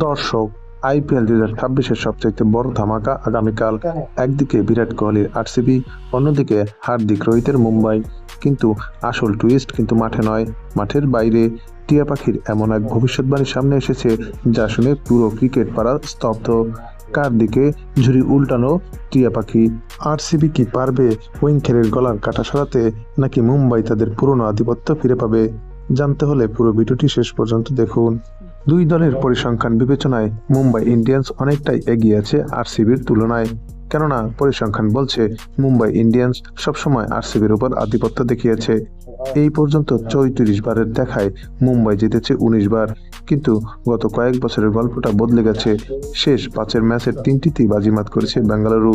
দর্শক, আইপিএল 2026-এর সবচেয়ে বড় ধামাকা আগামীকাল। একদিকে বিরাট কোহলির আরসিবি, অন্যদিকে হার্দিক রোহিতের মুম্বাই। কিন্তু আসল টুইস্ট কিন্তু মাঠে নয়, মাঠের বাইরে। টিয়া পাখির এমন এক ভবিষ্যৎবাণী সামনে এসেছে যা শুনে পুরো ক্রিকেট পাড়া স্তব্ধ। কার দিকে ঝুড়ি উল্টানো টিয়া পাখি? আরসিবি কি পারবে ওয়েঙ্কেরের গলার কাটা সরাতে, নাকি মুম্বাই তাদের পুরনো আধিপত্য ফিরে পাবে? জানতে হলে পুরো ভিডিওটি শেষ পর্যন্ত দেখুন। দুই দলের পরিসংখ্যান বিবেচনায় মুম্বাই ইন্ডিয়ান্স অনেকটাই এগিয়ে আছে আরসিবির তুলনায়। কেননা পরিসংখ্যান বলছে মুম্বাই ইন্ডিয়ান্স সবসময় আরসিবির উপর আধিপত্য দেখিয়েছে। এই পর্যন্ত 34 বারের দেখায় মুম্বাই জিতেছে 19 বার। কিন্তু গত কয়েক বছরের গল্পটা বদলে গেছে। শেষ 5 ম্যাচের 3টিতেই বাজিমাত করেছে বেঙ্গালুরু।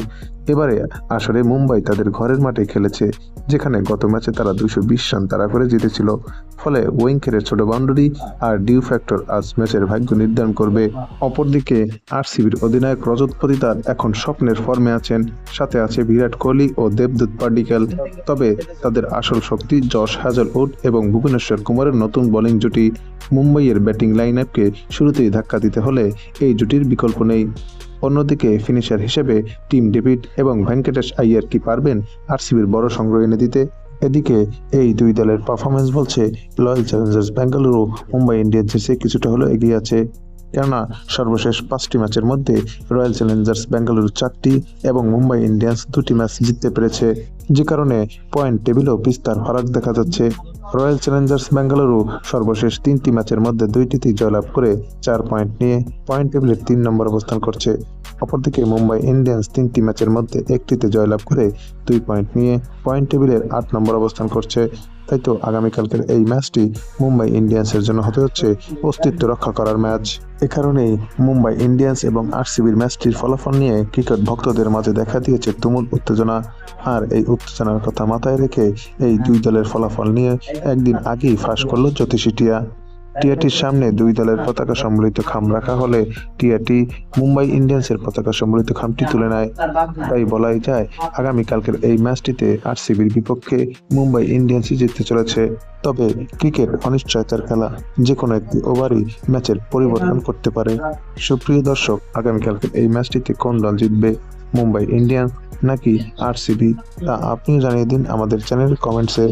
এবারে আসলে মুম্বাই তাদের ঘরের মাঠে খেলেছে, যেখানে গত ম্যাচে তারা 220 রান তাড়া করে জিতেছিল। ফলে ওয়েঙ্কেরের ছোট বাউন্ডারি আর ডিউ ফ্যাক্টর আজ ম্যাচের ভাগ্য নির্ধারণ করবে। অপরদিকে আরসিবির অধিনায়ক রজত পতিদার এখন স্বপ্নের ফর্মে আছেন, সাথে আছে বিরাট কোহলি ও দেবদূত পাডিক্কাল। তবে তাদের আসল শক্তি জশ হ্যাজলউড এবং ভুবনেশ্বর কুমারের নতুন বোলিং জুটি। মুম্বাইয়ের ব্যাটিং লাইন আপকে শুরুতেই ধাক্কা দিতে হলে এই জুটির বিকল্প নেই। অন্যদিকে ফিনিশার হিসেবে টিম ডেভিড এবং ভেঙ্কটেশ আইয়ার কি পারবেন আরসিবির বড় সংগ্রহ এনে দিতে? এদিকে এই দুই দলের পারফরমেন্স বলছে রয়্যাল চ্যালেঞ্জার্স বেঙ্গালুরু মুম্বাই ইন্ডিয়ান্সের চেয়ে কিছুটা হলেও এগিয়ে আছে। কেননা সর্বশেষ 5টি ম্যাচের মধ্যে রয়্যাল চ্যালেঞ্জার্স বেঙ্গালুরু 4টি এবং মুম্বাই ইন্ডিয়ান্স 2টি ম্যাচ জিততে পেরেছে, যে কারণে পয়েন্ট টেবিলেও বিস্তার ফারাক দেখা যাচ্ছে। রয়্যাল চ্যালেঞ্জার্স বেঙ্গালুরু সর্বশেষ 3টি ম্যাচের মধ্যে 2টিতেই জয়লাভ করে 4 পয়েন্ট নিয়ে পয়েন্ট টেবিলের 3 নম্বর অবস্থান করছে। অপরদিকে মুম্বাই ইন্ডিয়ান্স 3টি ম্যাচের মধ্যে 1টিতে জয়লাভ করে 2 পয়েন্ট নিয়ে পয়েন্ট টেবিলের 8 নম্বর অবস্থান করছে। তাই তো আগামীকালকের এই ম্যাচটি মুম্বাই ইন্ডিয়ান্সের জন্য হতে হচ্ছে অস্তিত্ব রক্ষা করার ম্যাচ। এ কারণেই মুম্বাই ইন্ডিয়ান্স এবং আরসিবির ম্যাচটির ফলাফল নিয়ে ক্রিকেট ভক্তদের মাঝে দেখা দিয়েছে তুমুল উত্তেজনা। আর এই উত্তেজনার কথা মাথায় রেখে এই দুই দলের ফলাফল নিয়ে একদিন আগেই ফাঁস করল জ্যোতিষী টিয়া। টিয়াটির সামনে দুই দলের পতাকা সম্বলিত খাম রাখা হলে টিয়াটি মুম্বাই ইন্ডিয়ান্সের পতাকা সম্বলিত খামটি তুলে নেয়। তাই বলাই যায় আগামীকালকের এই ম্যাচটিতে আরসিবির বিপক্ষে মুম্বাই ইন্ডিয়ান্সই জিততে চলেছে। তবে ক্রিকেট অনিশ্চয়তার খেলা, যে কোনো একটি ওভারই ম্যাচের পরিবর্তন করতে পারে। সুপ্রিয় দর্শক, আগামীকালকের এই ম্যাচটিতে কোন দল জিতবে, মুম্বাই ইন্ডিয়ান্স নাকি আরসিবি, তা আপনিও জানিয়ে দিন আমাদের চ্যানেলের কমেন্টসে।